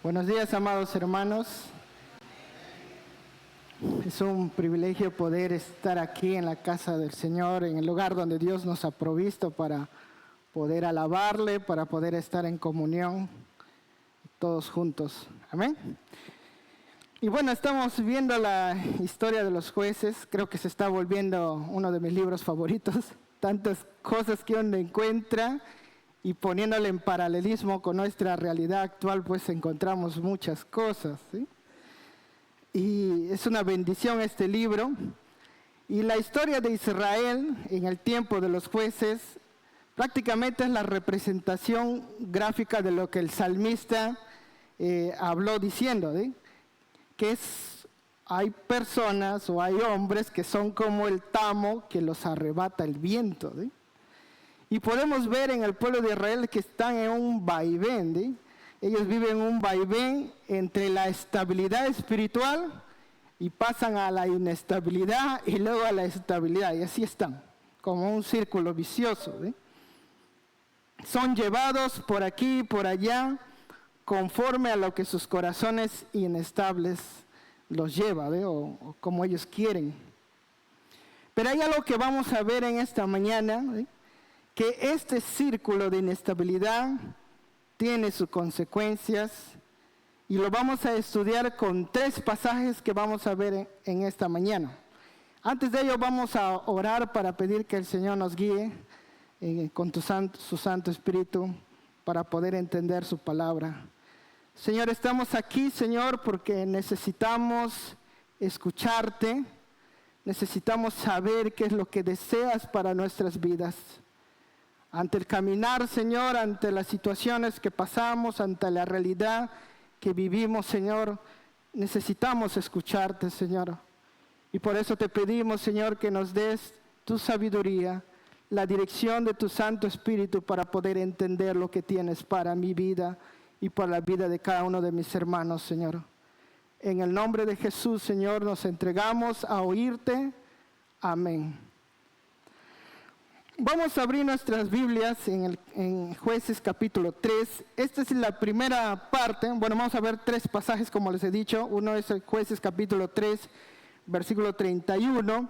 Buenos días, amados hermanos. Es un privilegio poder estar aquí en la casa del Señor, en el lugar donde Dios nos ha provisto para poder alabarle, para poder estar en comunión todos juntos. Amén. Y bueno, estamos viendo la historia de los jueces. Creo que se está volviendo uno de mis libros favoritos. Tantas cosas que uno encuentra y poniéndole en paralelismo con nuestra realidad actual, pues encontramos muchas cosas, ¿sí? Y es una bendición este libro. Y la historia de Israel en el tiempo de los jueces prácticamente es la representación gráfica de lo que el salmista habló diciendo, ¿sí? Que hay personas o hay hombres que son como el tamo que los arrebata el viento, ¿sí? Y podemos ver en el pueblo de Israel que están en un vaivén, ¿sí? Ellos viven un vaivén entre la estabilidad espiritual y pasan a la inestabilidad y luego a la estabilidad. Y así están, como un círculo vicioso, ¿sí? Son llevados por aquí y por allá conforme a lo que sus corazones inestables los lleva, ¿sí? O como ellos quieren. Pero hay algo que vamos a ver en esta mañana, ¿sí? Que este círculo de inestabilidad tiene sus consecuencias y lo vamos a estudiar con 3 pasajes que vamos a ver en esta mañana. Antes de ello vamos a orar para pedir que el Señor nos guíe con su Santo Espíritu para poder entender su palabra. Señor, estamos aquí, Señor, porque necesitamos escucharte, necesitamos saber qué es lo que deseas para nuestras vidas. Ante el caminar, Señor, ante las situaciones que pasamos, ante la realidad que vivimos, Señor, necesitamos escucharte, Señor. Y por eso te pedimos, Señor, que nos des tu sabiduría, la dirección de tu Santo Espíritu para poder entender lo que tienes para mi vida y para la vida de cada uno de mis hermanos, Señor. En el nombre de Jesús, Señor, nos entregamos a oírte. Amén. Vamos a abrir nuestras Biblias en Jueces capítulo 3. Esta es la primera parte. Bueno, vamos a ver 3 pasajes como les he dicho. Uno es el Jueces capítulo 3, versículo 31.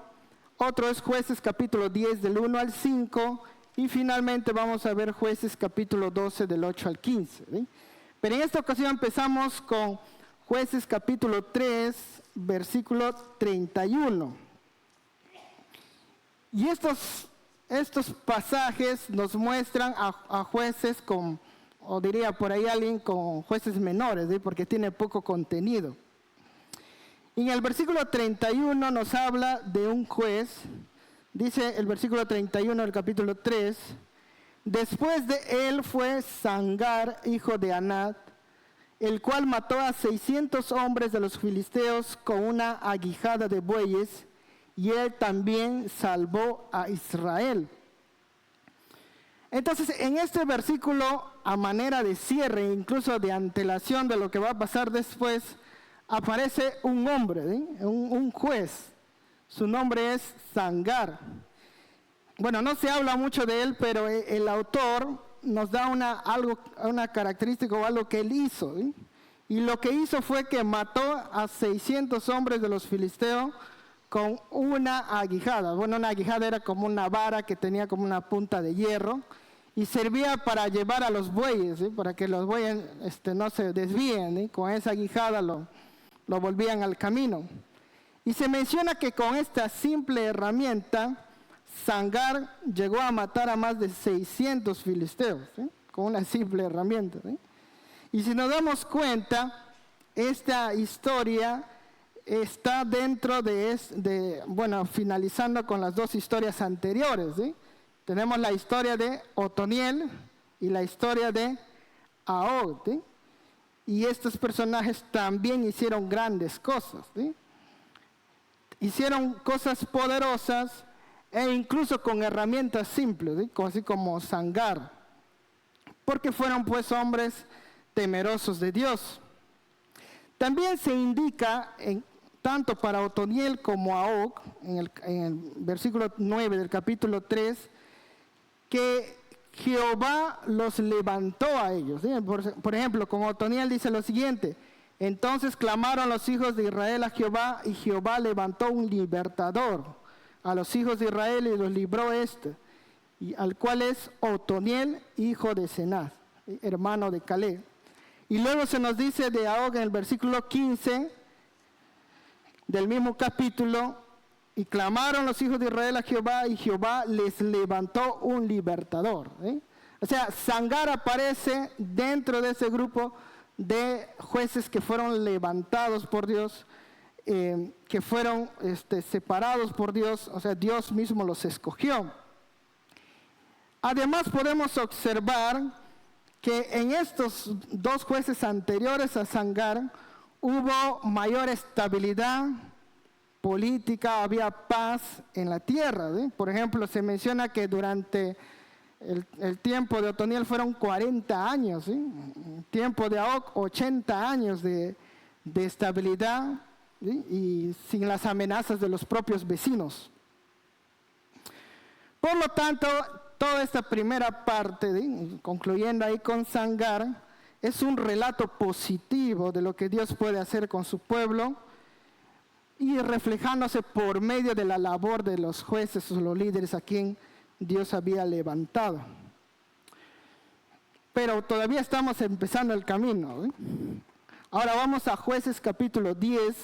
Otro es Jueces capítulo 10 del 1 al 5. Y finalmente vamos a ver Jueces capítulo 12 del 8 al 15. ¿Sí? Pero en esta ocasión empezamos con Jueces capítulo 3, versículo 31. Y estos pasajes nos muestran a jueces o diría por ahí alguien con jueces menores, ¿sí? Porque tiene poco contenido. Y en el versículo 31 nos habla de un juez, dice el versículo 31 del capítulo 3, después de él fue Sangar, hijo de Anat, el cual mató a 600 hombres de los filisteos con una aguijada de bueyes, y él también salvó a Israel. Entonces, en este versículo, a manera de cierre, incluso de antelación de lo que va a pasar después, aparece un hombre, ¿sí? un juez. Su nombre es Sangar. Bueno, no se habla mucho de él, pero el autor nos da una característica o algo que él hizo, ¿sí? Y lo que hizo fue que mató a 600 hombres de los filisteos con una aguijada. Bueno, una aguijada era como una vara que tenía como una punta de hierro y servía para llevar a los bueyes, ¿sí? Para que los bueyes no se desvíen, ¿sí? Con esa aguijada lo volvían al camino. Y se menciona que con esta simple herramienta, Sangar llegó a matar a más de 600 filisteos, ¿sí? Con una simple herramienta, ¿sí? Y si nos damos cuenta, esta historia está dentro bueno, finalizando con las 2 historias anteriores, ¿sí? Tenemos la historia de Otoniel y la historia de Ahog, ¿sí? Y estos personajes también hicieron grandes cosas, ¿sí? Hicieron cosas poderosas e incluso con herramientas simples, ¿sí? Así como Sangar, porque fueron pues hombres temerosos de Dios. También se indica tanto para Otoniel como Ahog, en el versículo 9 del capítulo 3, que Jehová los levantó a ellos. ¿Sí? Por ejemplo, con Otoniel dice lo siguiente: entonces clamaron los hijos de Israel a Jehová, y Jehová levantó un libertador a los hijos de Israel y los libró y al cual es Otoniel, hijo de Cenaz, hermano de Caleb. Y luego se nos dice de ahora en el versículo 15 del mismo capítulo: y clamaron los hijos de Israel a Jehová, y Jehová les levantó un libertador. O sea, Sangar aparece dentro de ese grupo de jueces que fueron levantados por Dios, que fueron separados por Dios. O sea, Dios mismo los escogió. Además podemos observar que en estos dos jueces anteriores a Sangar hubo mayor estabilidad política, había paz en la tierra. Por ejemplo, se menciona que durante el tiempo de Otoniel fueron 40 años, el tiempo de Ahok 80 años de estabilidad, y sin las amenazas de los propios vecinos. Por lo tanto, toda esta primera parte, concluyendo ahí con Sangar, es un relato positivo de lo que Dios puede hacer con su pueblo, y reflejándose por medio de la labor de los jueces o los líderes a quien Dios había levantado. Pero todavía estamos empezando el camino. Ahora vamos a Jueces capítulo 10,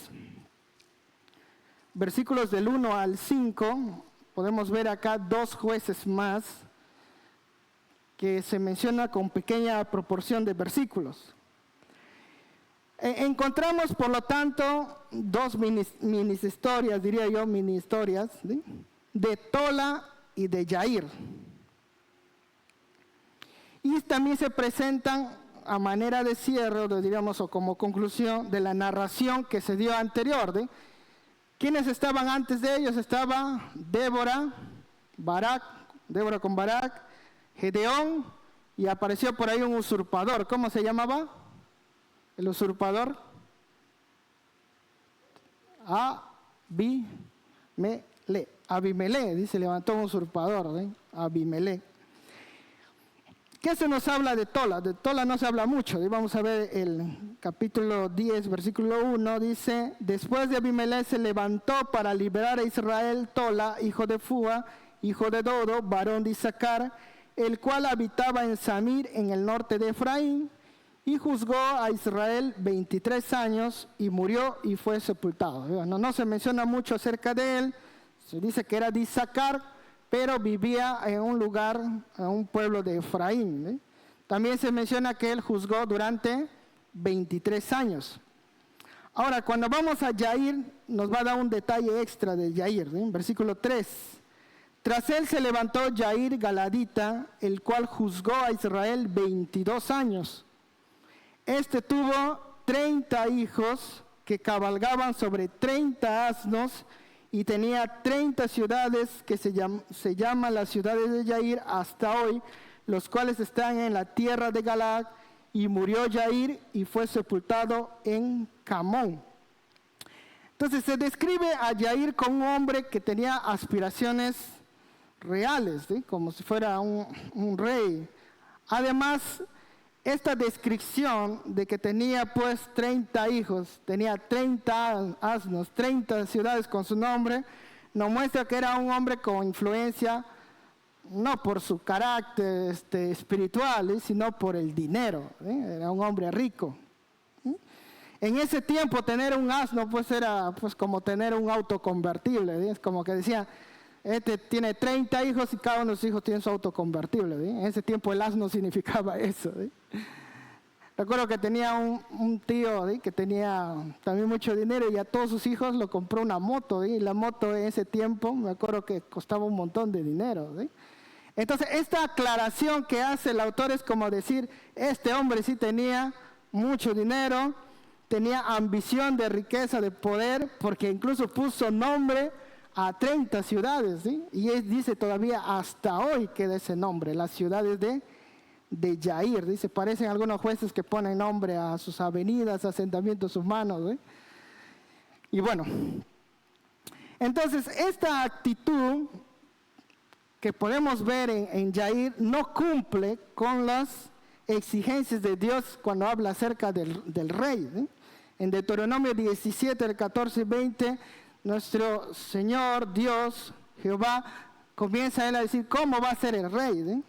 versículos del 1 al 5. Podemos ver acá dos jueces más que se menciona con pequeña proporción de versículos. Encontramos, por lo tanto, dos mini historias, diría yo, mini historias, ¿sí?, de Tola y de Yair. Y también se presentan a manera de cierre, diríamos, o como conclusión de la narración que se dio anterior. ¿Sí? ¿Quiénes estaban antes de ellos? Estaba Débora con Barak, Gedeón, y apareció por ahí un usurpador. ¿Cómo se llamaba el usurpador? Abimelech, dice, levantó un usurpador, Abimelech. ¿Qué se nos habla de Tola? De Tola no se habla mucho. Vamos a ver el capítulo 10, versículo 1, dice: después de Abimelech se levantó para liberar a Israel Tola, hijo de Fua, hijo de Dodo, varón de Isaacar, el cual habitaba en Samir, en el norte de Efraín, y juzgó a Israel 23 años, y murió y fue sepultado. No se menciona mucho acerca de él. Se dice que era de Isaacar, pero vivía en un lugar, en un pueblo de Efraín. También se menciona que él juzgó durante 23 años. Ahora, cuando vamos a Yair, nos va a dar un detalle extra de Yair. Versículo 3. Tras él se levantó Yair Galadita, el cual juzgó a Israel 22 años. Este tuvo 30 hijos que cabalgaban sobre 30 asnos, y tenía 30 ciudades que se llaman las ciudades de Yair hasta hoy, los cuales están en la tierra de Galaad, y murió Yair y fue sepultado en Camón. Entonces se describe a Yair como un hombre que tenía aspiraciones reales, ¿sí?, como si fuera un rey. Además, esta descripción de que tenía pues 30 hijos, tenía 30 asnos, 30 ciudades con su nombre, nos muestra que era un hombre con influencia, no por su carácter espiritual, sino por el dinero. Era un hombre rico. En ese tiempo tener un asno pues era pues como tener un auto convertible. Es como que decía, este tiene 30 hijos y cada uno de sus hijos tiene su auto convertible. En ese tiempo el asno significaba eso. Recuerdo que tenía un tío que tenía también mucho dinero, y a todos sus hijos lo compró una moto. Y la moto en ese tiempo, me acuerdo que costaba un montón de dinero. Entonces, esta aclaración que hace el autor es como decir, este hombre sí tenía mucho dinero, tenía ambición de riqueza, de poder, porque incluso puso nombre a 30 ciudades, ¿sí? Y él dice todavía hasta hoy queda ese nombre, las ciudades de Yair. Dice, parecen algunos jueces que ponen nombre a sus avenidas, asentamientos humanos, ¿sí? Y bueno, entonces esta actitud que podemos ver en Jair no cumple con las exigencias de Dios cuando habla acerca del rey. En Deuteronomio 17, el 14 y 20, nuestro Señor Dios, Jehová, comienza él a decir cómo va a ser el rey.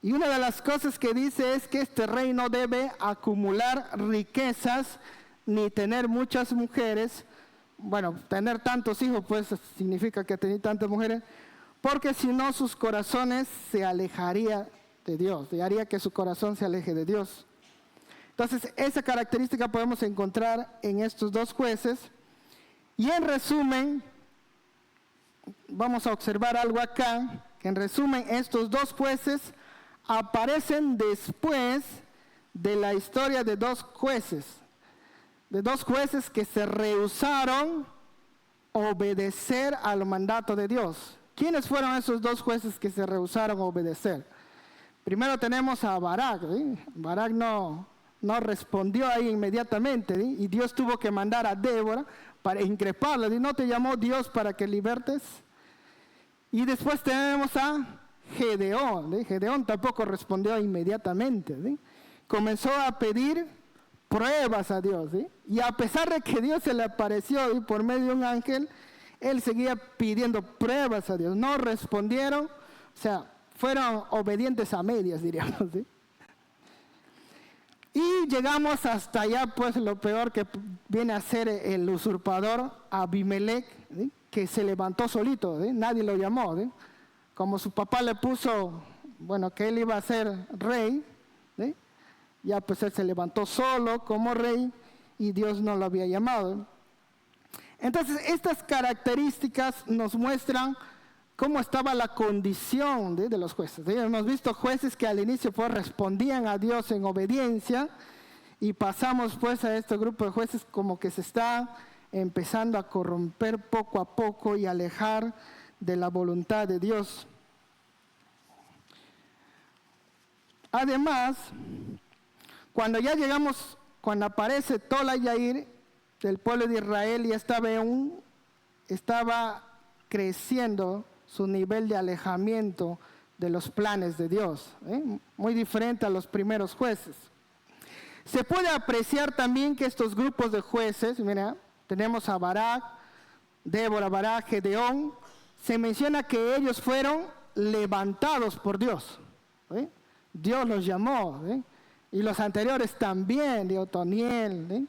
Y una de las cosas que dice es que este rey no debe acumular riquezas ni tener muchas mujeres. Bueno, tener tantos hijos pues significa que tener tantas mujeres, porque si no sus corazones se alejarían de Dios, y haría que su corazón se aleje de Dios. Entonces, esa característica podemos encontrar en estos dos jueces. Y en resumen, vamos a observar algo acá, que en resumen estos dos jueces aparecen después de la historia de dos jueces que se rehusaron a obedecer al mandato de Dios. ¿Quiénes fueron esos dos jueces que se rehusaron a obedecer? Primero tenemos a Barak. Barak no respondió ahí inmediatamente, y Dios tuvo que mandar a Débora para increparle. ¿No te llamó Dios para que libertes? Y después tenemos a Gedeón. Gedeón tampoco respondió inmediatamente. Comenzó a pedir pruebas a Dios. Y a pesar de que Dios se le apareció por medio de un ángel, él seguía pidiendo pruebas a Dios. No respondieron, o sea, fueron obedientes a medias, diríamos. Y llegamos hasta allá, pues lo peor que viene a ser el usurpador Abimelech, que se levantó solito, nadie lo llamó. Como su papá le puso, que él iba a ser rey, ya pues él se levantó solo como rey y Dios no lo había llamado. Entonces, estas características nos muestran cómo estaba la condición de los jueces. Hemos visto jueces que al inicio pues respondían a Dios en obediencia, y pasamos pues a este grupo de jueces como que se está empezando a corromper poco a poco y alejar de la voluntad de Dios. Además, cuando aparece Tola y Yair, el pueblo de Israel ya estaba creciendo su nivel de alejamiento de los planes de Dios, muy diferente a los primeros jueces. Se puede apreciar también que estos grupos de jueces, mira, tenemos a Barak, Débora, Barak, Gedeón, se menciona que ellos fueron levantados por Dios. Dios los llamó, y los anteriores también, de Otoniel,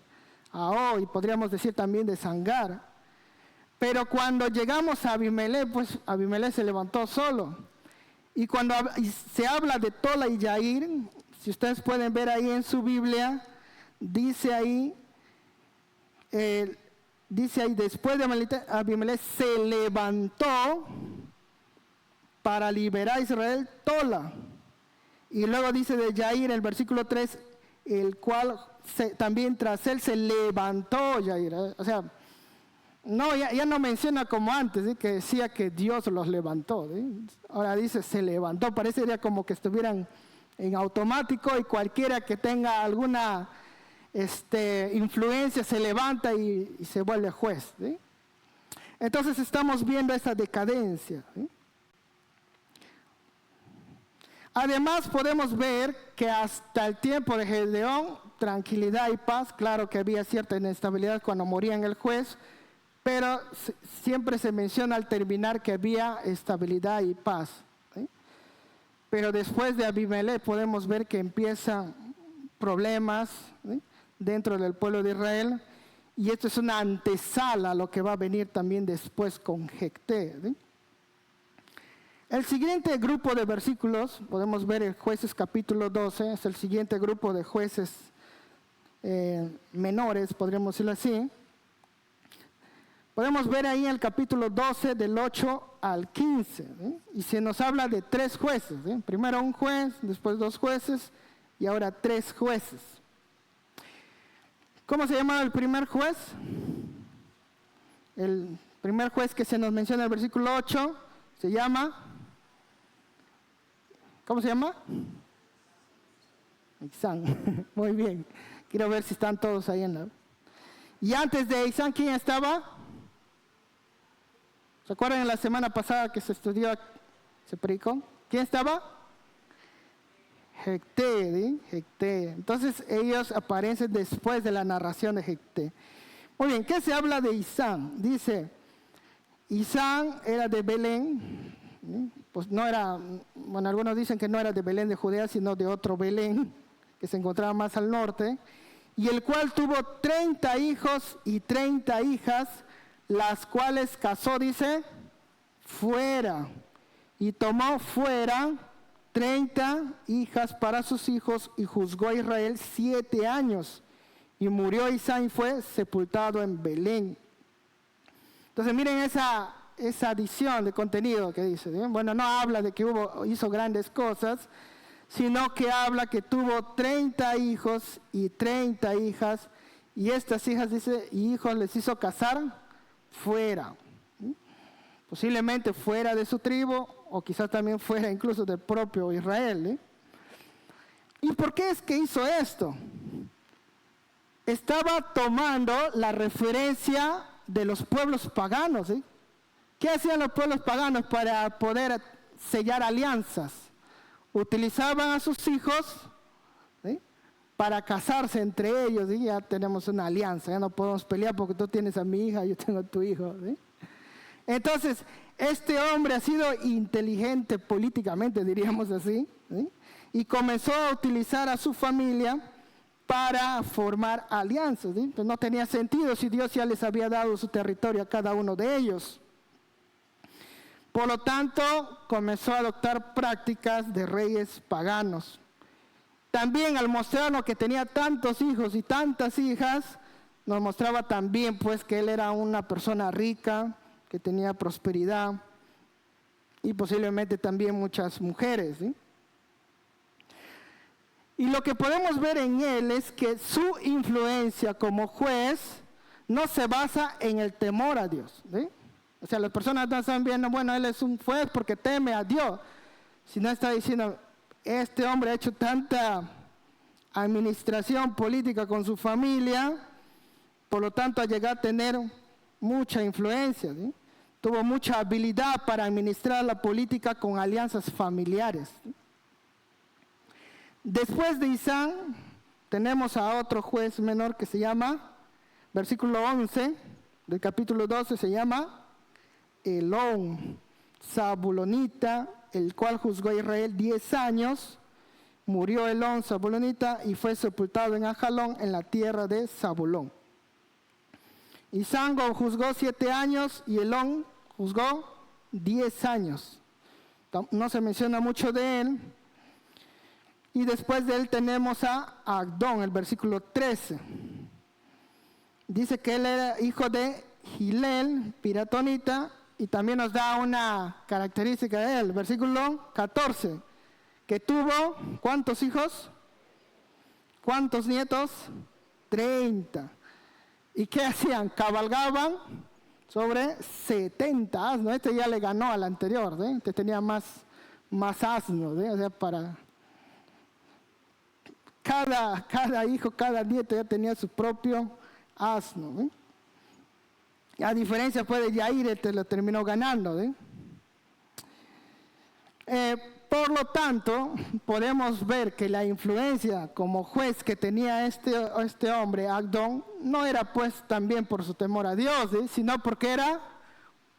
y podríamos decir también de Sangar. Pero cuando llegamos a Abimelech, pues Abimelech se levantó solo. Y cuando se habla de Tola y Yair, si ustedes pueden ver ahí en su Biblia, dice ahí, después de Abimelech se levantó para liberar a Israel Tola. Y luego dice de Yair, en el versículo 3, el cual también tras él se levantó Yair. O sea, ya no menciona como antes, que decía que Dios los levantó. Ahora dice se levantó, parecería como que estuvieran en automático, y cualquiera que tenga alguna influencia se levanta y se vuelve juez. Entonces estamos viendo esa decadencia. Además podemos ver que hasta el tiempo de Gedeón, tranquilidad y paz. Claro que había cierta inestabilidad cuando moría el juez, pero siempre se menciona al terminar que había estabilidad y paz. Pero después de Abimelech podemos ver que empiezan problemas dentro del pueblo de Israel, y esto es una antesala a lo que va a venir también después con Jecté. El siguiente grupo de versículos, podemos ver en Jueces capítulo 12, es el siguiente grupo de jueces menores, podríamos decirlo así. Podemos ver ahí en el capítulo 12 del 8 al 15, y se nos habla de 3 jueces. Primero un juez, después 2 jueces y ahora 3 jueces. ¿Cómo se llama el primer juez? El primer juez que se nos menciona en el versículo 8 se llama, ¿cómo se llama? Isán. Muy bien. Quiero ver si están todos ahí en la... Y antes de Isán, ¿quién estaba? ¿Se acuerdan en la semana pasada que se estudió ¿Se predicó? ¿Quién estaba? Jefté, ¿sí? Jefté. Entonces ellos aparecen después de la narración de Jefté. Muy bien, ¿qué se habla de Isán? Dice, Isán era de Belén, ¿sí? Pues no era, bueno, algunos dicen que no era de Belén de Judea, sino de otro Belén, que se encontraba más al norte, y el cual tuvo 30 hijos y 30 hijas, las cuales casó, dice, fuera, y tomó fuera 30 hijas para sus hijos, y juzgó a Israel 7 años, y murió Isán y fue sepultado en Belén. Entonces miren esa adición de contenido que dice, ¿sí? Bueno, no habla de que hizo grandes cosas, sino que habla que tuvo 30 hijos y 30 hijas, y estas hijas, dice, y hijos les hizo casar fuera, ¿sí? Posiblemente fuera de su tribu, o quizás también fuera incluso del propio Israel, ¿sí? ¿Y por qué es que hizo esto? Estaba tomando la referencia de los pueblos paganos, ¿sí? ¿Qué hacían los pueblos paganos para poder sellar alianzas? Utilizaban a sus hijos, ¿sí? Para casarse entre ellos, y ya tenemos una alianza, ya no podemos pelear porque tú tienes a mi hija, yo tengo a tu hijo, ¿sí? Entonces, este hombre ha sido inteligente políticamente, diríamos así, ¿sí? Y comenzó a utilizar a su familia para formar alianzas, ¿sí? Pues no tenía sentido si Dios ya les había dado su territorio a cada uno de ellos. Por lo tanto, comenzó a adoptar prácticas de reyes paganos. También al mostrarnos que tenía tantos hijos y tantas hijas, nos mostraba también pues que él era una persona rica, que tenía prosperidad y posiblemente también muchas mujeres, ¿sí? Y lo que podemos ver en él es que su influencia como juez no se basa en el temor a Dios, ¿sí? O sea, las personas no están viendo, bueno, él es un juez porque teme a Dios, sino está diciendo, este hombre ha hecho tanta administración política con su familia, por lo tanto ha llegado a tener mucha influencia, ¿sí? Tuvo mucha habilidad para administrar la política con alianzas familiares, ¿sí? Después de Isán, tenemos a otro juez menor que se llama, versículo 11 del capítulo 12, se llama Elón, Zabulonita, el cual juzgó a Israel 10 años. Murió Elón, Zabulonita, y fue sepultado en Ajalón, en la tierra de Zabulón. Isán juzgó 7 años y Elón juzgó 10 años. No se menciona mucho de él. Y después de él tenemos a Agdón, el versículo 13. Dice que él era hijo de Gilel, piratonita, y también nos da una característica de él, versículo 14, que tuvo, ¿cuántos hijos? ¿Cuántos nietos? 30. ¿Y qué hacían? Cabalgaban sobre 70 asnos. Este ya le ganó al anterior, ¿sí? Este tenía más asnos, ¿sí? O sea, para cada hijo, cada nieto ya tenía su propio asno, ¿sí? A diferencia pues de Yair, este lo terminó ganando, ¿sí? Por lo tanto, podemos ver que la influencia como juez que tenía este hombre, Agdón, no era pues también por su temor a Dios, ¿sí? Sino porque era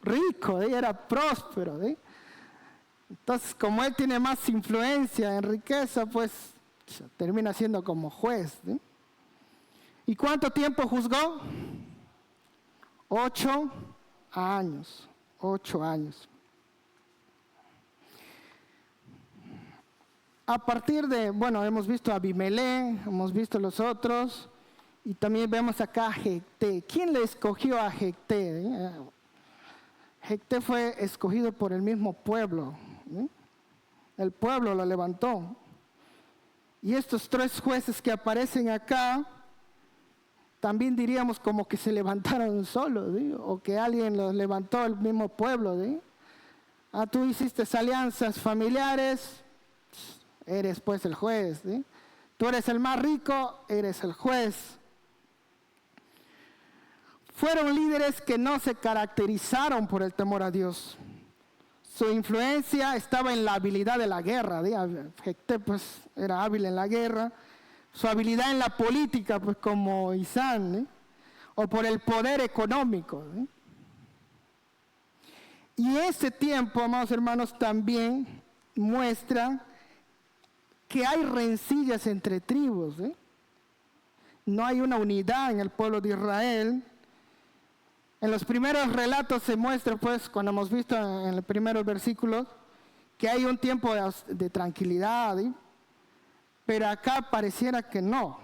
rico, ¿sí? Era próspero, ¿sí? Entonces, como él tiene más influencia en riqueza, pues termina siendo como juez, ¿sí? ¿Y cuánto tiempo juzgó? 8 años. 8 años. A partir de, bueno, hemos visto a Abimelech, hemos visto los otros, y también vemos acá a Jefté. ¿Quién le escogió a Jefté? Jefté fue escogido por el mismo pueblo, ¿sí? El pueblo lo levantó. Y estos 3 jueces que aparecen acá, también diríamos como que se levantaron solos, ¿sí? O que alguien los levantó, el mismo pueblo, ¿sí? Tú hiciste alianzas familiares, eres pues el juez, ¿sí? Tú eres el más rico, eres el juez. Fueron líderes que no se caracterizaron por el temor a Dios, Su influencia estaba en la habilidad de la guerra. Jefté pues era hábil en la guerra. Su habilidad en la política, pues como Isán, o por el poder económico. Y ese tiempo, amados hermanos, también muestra que hay rencillas entre tribus. No hay una unidad en el pueblo de Israel. En los primeros relatos se muestra, pues, cuando hemos visto en los primeros versículos, que hay un tiempo de tranquilidad, pero acá pareciera que no.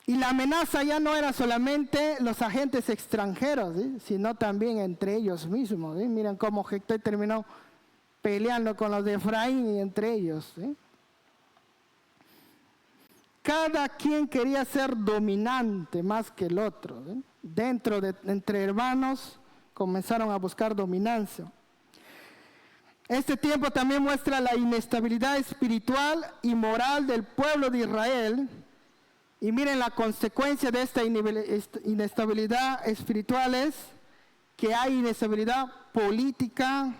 Y la amenaza ya no era solamente los agentes extranjeros, sino también entre ellos mismos. Miren cómo Jefté terminó peleando con los de Efraín y entre ellos. Cada quien quería ser dominante más que el otro. Entre hermanos comenzaron a buscar dominancia. Este tiempo también muestra la inestabilidad espiritual y moral del pueblo de Israel. Y miren, la consecuencia de esta inestabilidad espiritual es que hay inestabilidad política,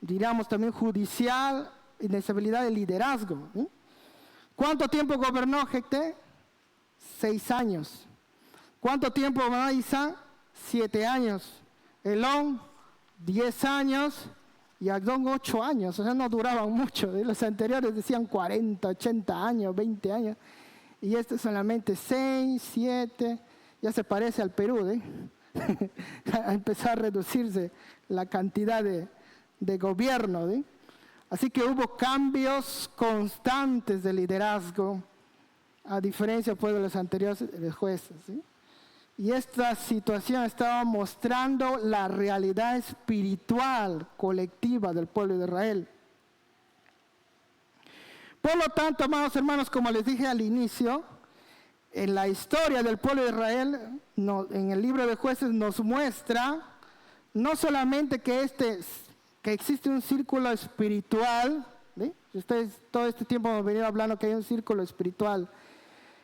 diríamos también judicial, inestabilidad de liderazgo. ¿Cuánto tiempo gobernó Jefté? 6 años. ¿Cuánto tiempo gobernó Isán? 7 años. Elón, 10 años. Y Agdón 8 años. O sea, no duraban mucho. Los anteriores decían 40, 80 años, 20 años. Y este solamente 6, 7. Ya se parece al Perú. Empezó a reducirse la cantidad de gobierno. Así que hubo cambios constantes de liderazgo, a diferencia pues, de los anteriores jueces. Y esta situación estaba mostrando la realidad espiritual colectiva del pueblo de Israel. Por lo tanto, amados hermanos, como les dije al inicio, en la historia del pueblo de Israel, en el libro de Jueces nos muestra no solamente que existe un círculo espiritual. Ustedes todo este tiempo hemos venido hablando que hay un círculo espiritual.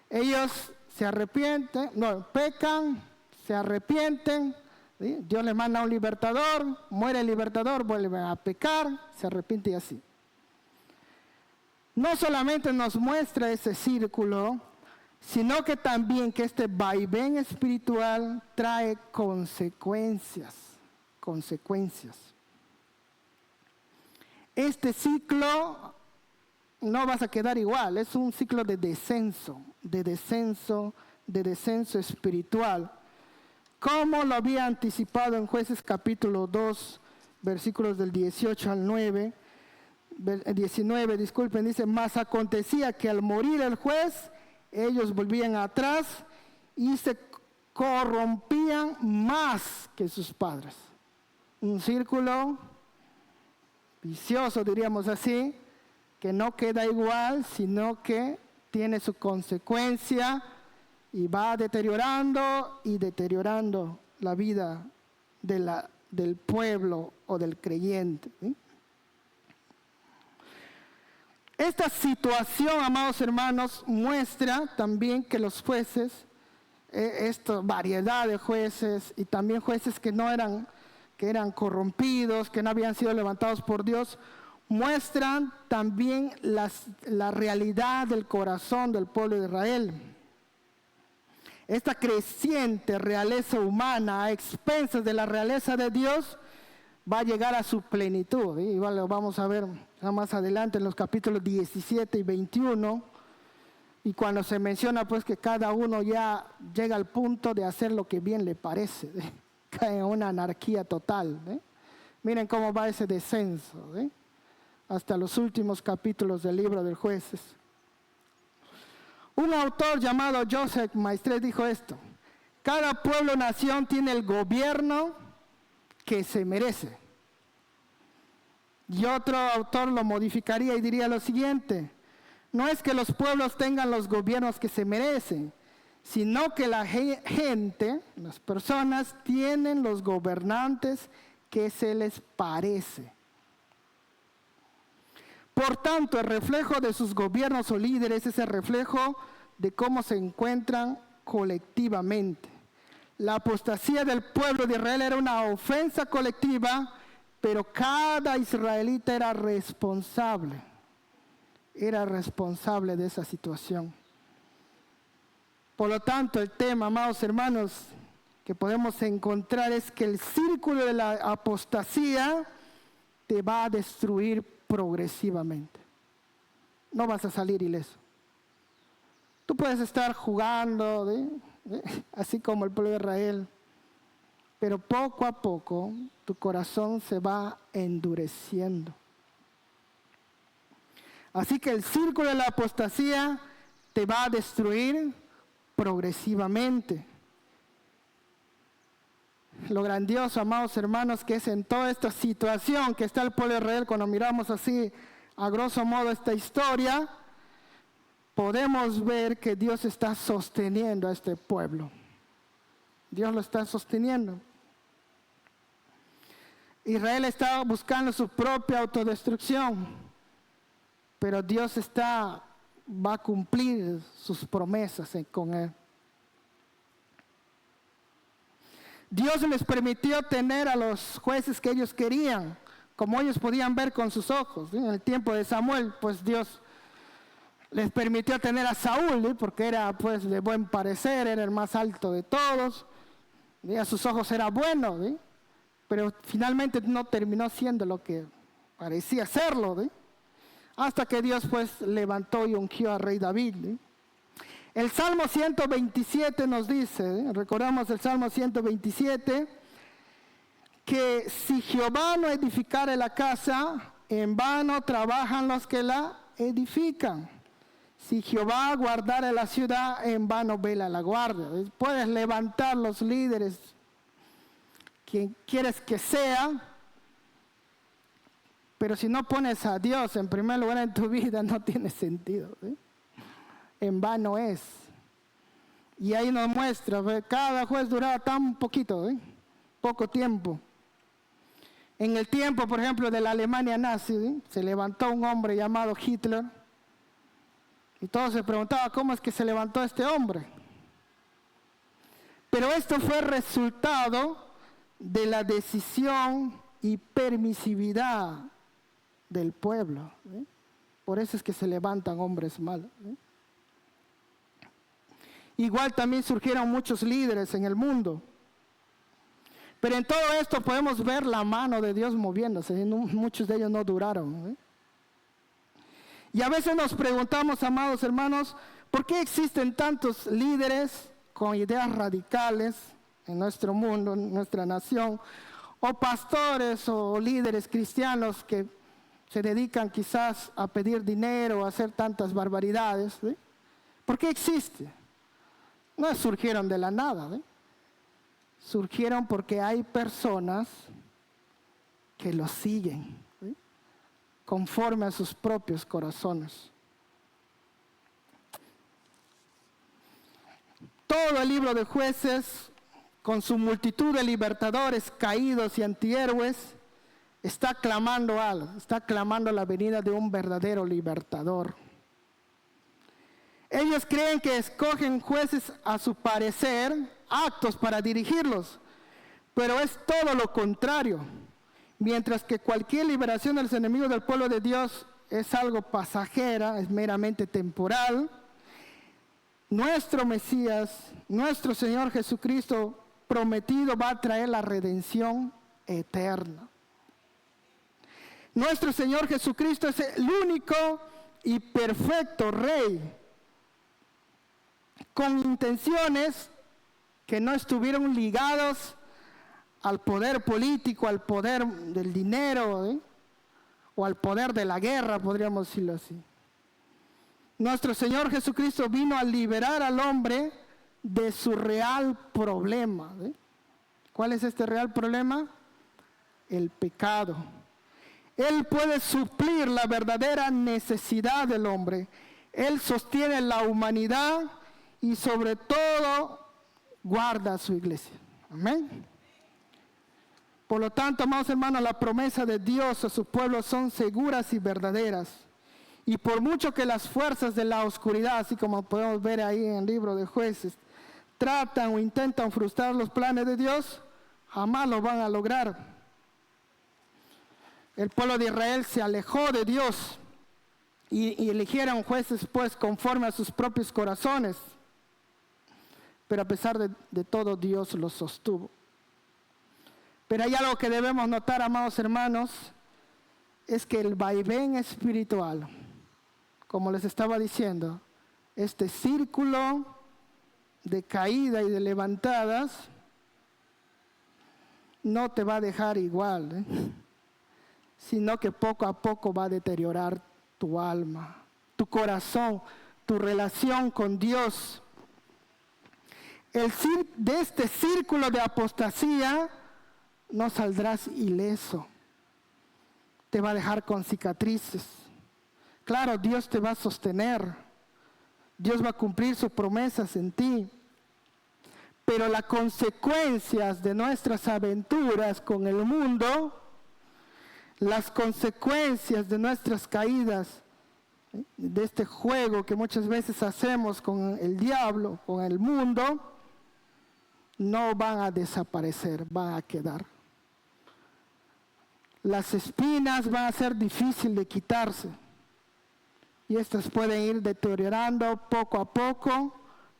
Ellos se arrepienten, pecan, se arrepienten, Dios les manda a un libertador, muere el libertador, vuelven a pecar, se arrepiente y así. No solamente nos muestra ese círculo, sino que también que este vaivén espiritual trae consecuencias. Este ciclo no vas a quedar igual, es un ciclo de descenso espiritual, como lo había anticipado en Jueces capítulo 2, versículos del 18 al 19, dice, mas acontecía que al morir el juez, ellos volvían atrás y se corrompían más que sus padres. Un círculo vicioso, diríamos así, que no queda igual, sino que tiene su consecuencia y va deteriorando la vida del pueblo o del creyente. Esta situación, amados hermanos, muestra también que los jueces, esta variedad de jueces y también jueces que eran corrompidos, que no habían sido levantados por Dios, muestran también la realidad del corazón del pueblo de Israel. Esta creciente realeza humana a expensas de la realeza de Dios va a llegar a su plenitud. Igual lo vamos a ver más adelante en los capítulos 17 y 21. Y cuando se menciona pues que cada uno ya llega al punto de hacer lo que bien le parece. Cae en una anarquía total. Miren cómo va ese descenso. Hasta los últimos capítulos del libro de Jueces. Un autor llamado Joseph Maistre dijo esto: cada pueblo o nación tiene el gobierno que se merece. Y otro autor lo modificaría y diría lo siguiente: no es que los pueblos tengan los gobiernos que se merecen, sino que la gente, las personas, tienen los gobernantes que se les parece. Por tanto, el reflejo de sus gobiernos o líderes es el reflejo de cómo se encuentran colectivamente. La apostasía del pueblo de Israel era una ofensa colectiva pero cada israelita era responsable de esa situación. Por lo tanto, el tema, amados hermanos, que podemos encontrar es que el círculo de la apostasía te va a destruir progresivamente. No vas a salir ileso. Tú puedes estar jugando, así como el pueblo de Israel, pero poco a poco tu corazón se va endureciendo. Así que el círculo de la apostasía te va a destruir progresivamente. Lo grandioso, amados hermanos, que es en toda esta situación que está el pueblo de Israel, cuando miramos así a grosso modo esta historia, podemos ver que Dios está sosteniendo a este pueblo. Dios lo está sosteniendo. Israel estaba buscando su propia autodestrucción, pero Dios va a cumplir sus promesas con él. Dios les permitió tener a los jueces que ellos querían, como ellos podían ver con sus ojos. En el tiempo de Samuel, pues Dios les permitió tener a Saúl, porque era pues de buen parecer, era el más alto de todos, y a sus ojos era bueno, pero finalmente no terminó siendo lo que parecía serlo, hasta que Dios pues levantó y ungió al rey David. El Salmo 127 nos dice, recordamos el Salmo 127, que si Jehová no edificare la casa, en vano trabajan los que la edifican. Si Jehová guardare la ciudad, en vano vela la guardia. Puedes levantar los líderes, quien quieres que sea, pero si no pones a Dios en primer lugar en tu vida, no tiene sentido. En vano es. Y ahí nos muestra, cada juez duraba tan poquito, poco tiempo. En el tiempo, por ejemplo, de la Alemania nazi, se levantó un hombre llamado Hitler, y todos se preguntaban cómo es que se levantó este hombre. Pero esto fue resultado de la decisión y permisividad del pueblo. Por eso es que se levantan hombres malos. Igual también surgieron muchos líderes en el mundo. Pero en todo esto podemos ver la mano de Dios moviéndose. Muchos de ellos no duraron. Y a veces nos preguntamos, amados hermanos, ¿por qué existen tantos líderes con ideas radicales en nuestro mundo, en nuestra nación? O pastores o líderes cristianos que se dedican quizás a pedir dinero o a hacer tantas barbaridades. ¿Por qué existe? No surgieron de la nada. Surgieron porque hay personas que los siguen conforme a sus propios corazones. Todo el libro de Jueces, con su multitud de libertadores caídos y antihéroes, está clamando algo, está clamando la venida de un verdadero libertador. Ellos creen que escogen jueces a su parecer, aptos para dirigirlos, pero es todo lo contrario. Mientras que cualquier liberación de los enemigos del pueblo de Dios es algo pasajera, es meramente temporal, nuestro Mesías, nuestro Señor Jesucristo prometido va a traer la redención eterna. Nuestro Señor Jesucristo es el único y perfecto Rey, con intenciones que no estuvieron ligados al poder político, al poder del dinero, o al poder de la guerra, podríamos decirlo así. Nuestro Señor Jesucristo vino a liberar al hombre de su real problema. ¿Cuál es este real problema? El pecado. Él puede suplir la verdadera necesidad del hombre. Él sostiene la humanidad y sobre todo guarda a su iglesia. Amén. Por lo tanto, amados hermanos, la promesa de Dios a su pueblo son seguras y verdaderas. Y por mucho que las fuerzas de la oscuridad, así como podemos ver ahí en el libro de Jueces, tratan o intentan frustrar los planes de Dios, jamás lo van a lograr. El pueblo de Israel se alejó de Dios y eligieron jueces pues conforme a sus propios corazones. Pero a pesar de todo, Dios los sostuvo. Pero hay algo que debemos notar, amados hermanos, es que el vaivén espiritual, como les estaba diciendo, este círculo de caída y de levantadas, no te va a dejar igual, sino que poco a poco va a deteriorar tu alma, tu corazón, tu relación con Dios. De este círculo de apostasía no saldrás ileso. Te va a dejar con cicatrices. Claro, Dios te va a sostener. Dios va a cumplir sus promesas en ti. Pero las consecuencias de nuestras aventuras con el mundo, las consecuencias de nuestras caídas, de este juego que muchas veces hacemos con el diablo, con el mundo, no van a desaparecer, van a quedar. Las espinas van a ser difíciles de quitarse y estas pueden ir deteriorando poco a poco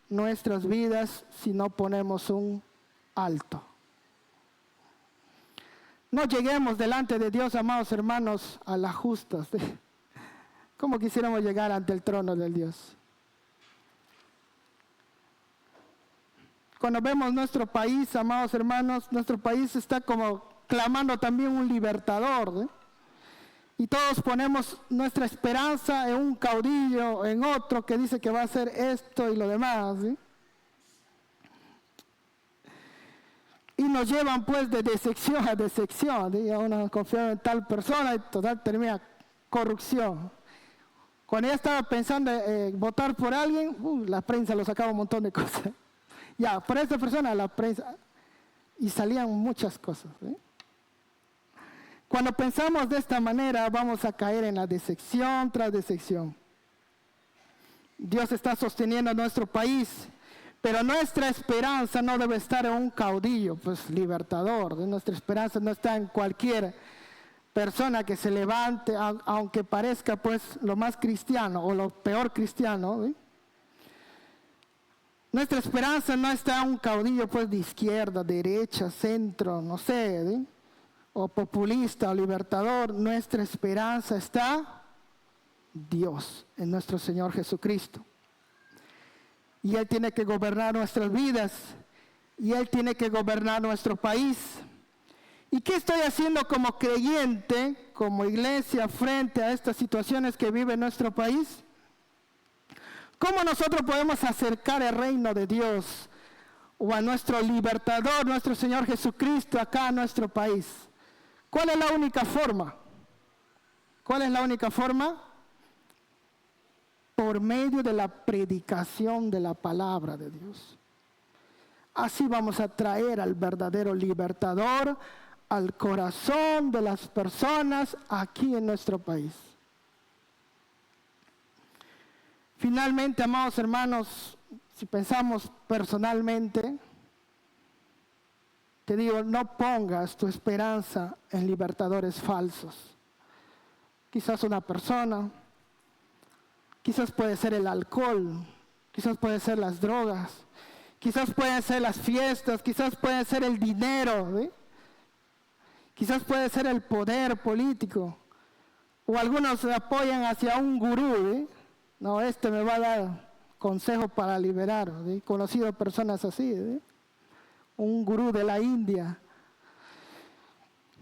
nuestras vidas si no ponemos un alto. No lleguemos delante de Dios, amados hermanos, a las justas. ¿Cómo quisiéramos llegar ante el trono del Dios? Cuando vemos nuestro país, amados hermanos, nuestro país está como clamando también un libertador. Y todos ponemos nuestra esperanza en un caudillo, en otro que dice que va a hacer esto y lo demás. Y nos llevan pues de decepción a decepción. Uno confía en tal persona y total termina corrupción. Cuando ya estaba pensando votar por alguien, la prensa lo sacaba un montón de cosas. Ya, por esta persona la prensa, y salían muchas cosas. Cuando pensamos de esta manera, vamos a caer en la decepción tras decepción. Dios está sosteniendo nuestro país, pero nuestra esperanza no debe estar en un caudillo, pues libertador. Nuestra esperanza no está en cualquier persona que se levante, aunque parezca pues lo más cristiano o lo peor cristiano. Nuestra esperanza no está en un caudillo pues de izquierda, derecha, centro, no sé, o populista o libertador. Nuestra esperanza está en Dios, en nuestro Señor Jesucristo. Y Él tiene que gobernar nuestras vidas, y Él tiene que gobernar nuestro país. ¿Y qué estoy haciendo como creyente, como iglesia, frente a estas situaciones que vive nuestro país? ¿Cómo nosotros podemos acercar el reino de Dios o a nuestro libertador, nuestro Señor Jesucristo, acá a nuestro país? ¿Cuál es la única forma? ¿Cuál es la única forma? Por medio de la predicación de la palabra de Dios. Así vamos a traer al verdadero libertador al corazón de las personas aquí en nuestro país. Finalmente, amados hermanos, si pensamos personalmente, te digo, no pongas tu esperanza en libertadores falsos. Quizás una persona, quizás puede ser el alcohol, quizás puede ser las drogas, quizás pueden ser las fiestas, quizás puede ser el dinero, quizás puede ser el poder político, o algunos se apoyan hacia un gurú, no, este me va a dar consejo para liberar. He conocido personas así, un gurú de la India,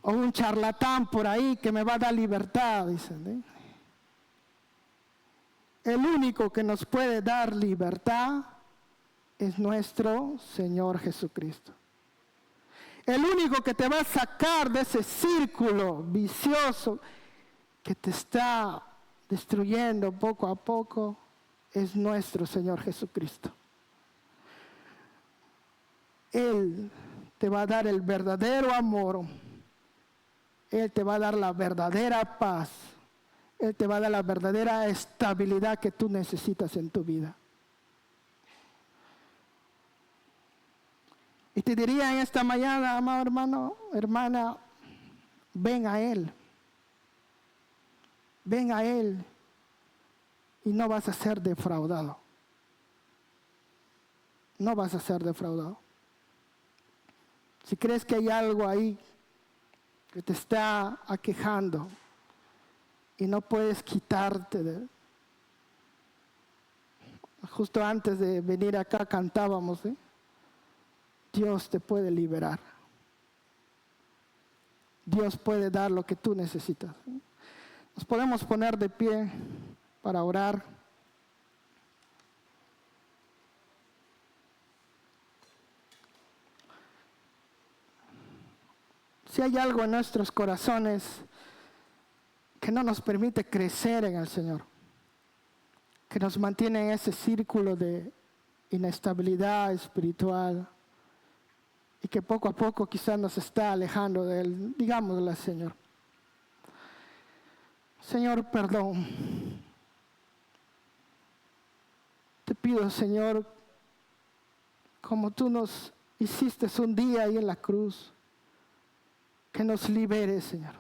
o un charlatán por ahí que me va a dar libertad, dicen. El único que nos puede dar libertad es nuestro Señor Jesucristo. El único que te va a sacar de ese círculo vicioso que te está destruyendo poco a poco es nuestro Señor Jesucristo. Él te va a dar el verdadero amor. Él te va a dar la verdadera paz. Él te va a dar la verdadera estabilidad que tú necesitas en tu vida. Y te diría en esta mañana, amado hermano, hermana, ven a Él. ven a Él y no vas a ser defraudado. No vas a ser defraudado. Si crees que hay algo ahí que te está aquejando y no puedes quitarte de... Justo antes de venir acá cantábamos, Dios te puede liberar. Dios puede dar lo que tú necesitas. Nos podemos poner de pie para orar. Si hay algo en nuestros corazones que no nos permite crecer en el Señor, que nos mantiene en ese círculo de inestabilidad espiritual y que poco a poco quizás nos está alejando de Él, digámosle al Señor: Señor, perdón. Te pido, Señor, como tú nos hiciste un día ahí en la cruz, que nos liberes, Señor.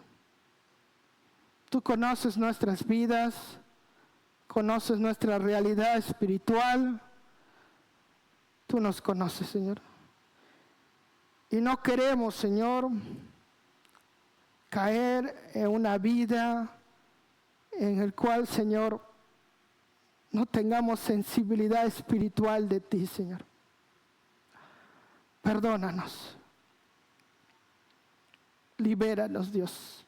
Tú conoces nuestras vidas, conoces nuestra realidad espiritual. Tú nos conoces, Señor. Y no queremos, Señor, caer en una vida en el cual, Señor, no tengamos sensibilidad espiritual de ti, Señor. Perdónanos. Libéranos, Dios.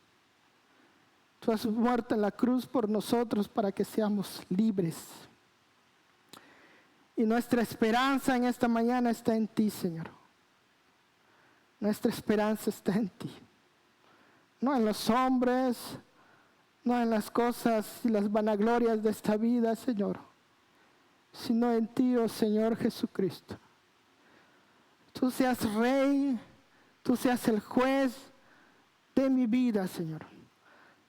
Tú has muerto en la cruz por nosotros para que seamos libres. Y nuestra esperanza en esta mañana está en ti, Señor. Nuestra esperanza está en ti. No en los hombres, no en las cosas y las vanaglorias de esta vida, Señor, sino en ti, oh Señor Jesucristo. Tú seas Rey, tú seas el juez de mi vida, Señor.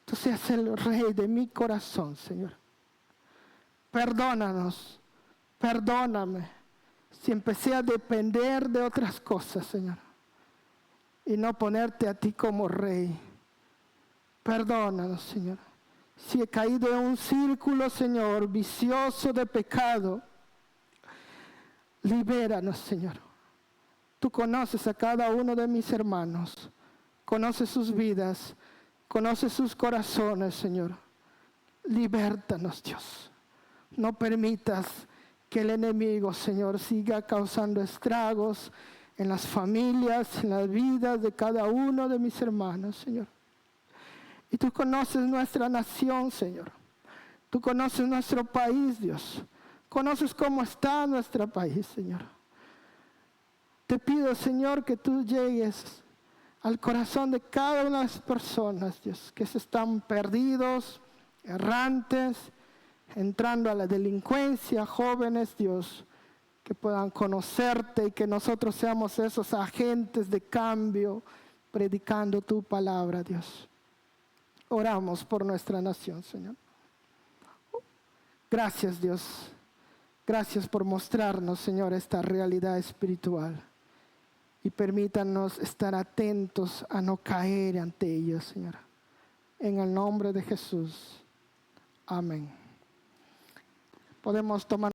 Tú seas el Rey de mi corazón, Señor. Perdónanos, perdóname si empecé a depender de otras cosas, Señor, y no ponerte a ti como Rey. Perdónanos, Señor. Si he caído en un círculo, Señor, vicioso de pecado, libéranos, Señor. Tú conoces a cada uno de mis hermanos, conoces sus vidas, conoces sus corazones, Señor. Libértanos, Dios. No permitas que el enemigo, Señor, siga causando estragos en las familias, en las vidas de cada uno de mis hermanos, Señor. Y tú conoces nuestra nación, Señor. Tú conoces nuestro país, Dios. Conoces cómo está nuestro país, Señor. Te pido, Señor, que tú llegues al corazón de cada una de las personas, Dios, que se están perdidos, errantes, entrando a la delincuencia, jóvenes, Dios, que puedan conocerte y que nosotros seamos esos agentes de cambio, predicando tu palabra, Dios. Oramos por nuestra nación, Señor. Gracias, Dios. Gracias por mostrarnos, Señor, esta realidad espiritual. Y permítanos estar atentos a no caer ante ellos, Señor. En el nombre de Jesús. Amén. Podemos tomar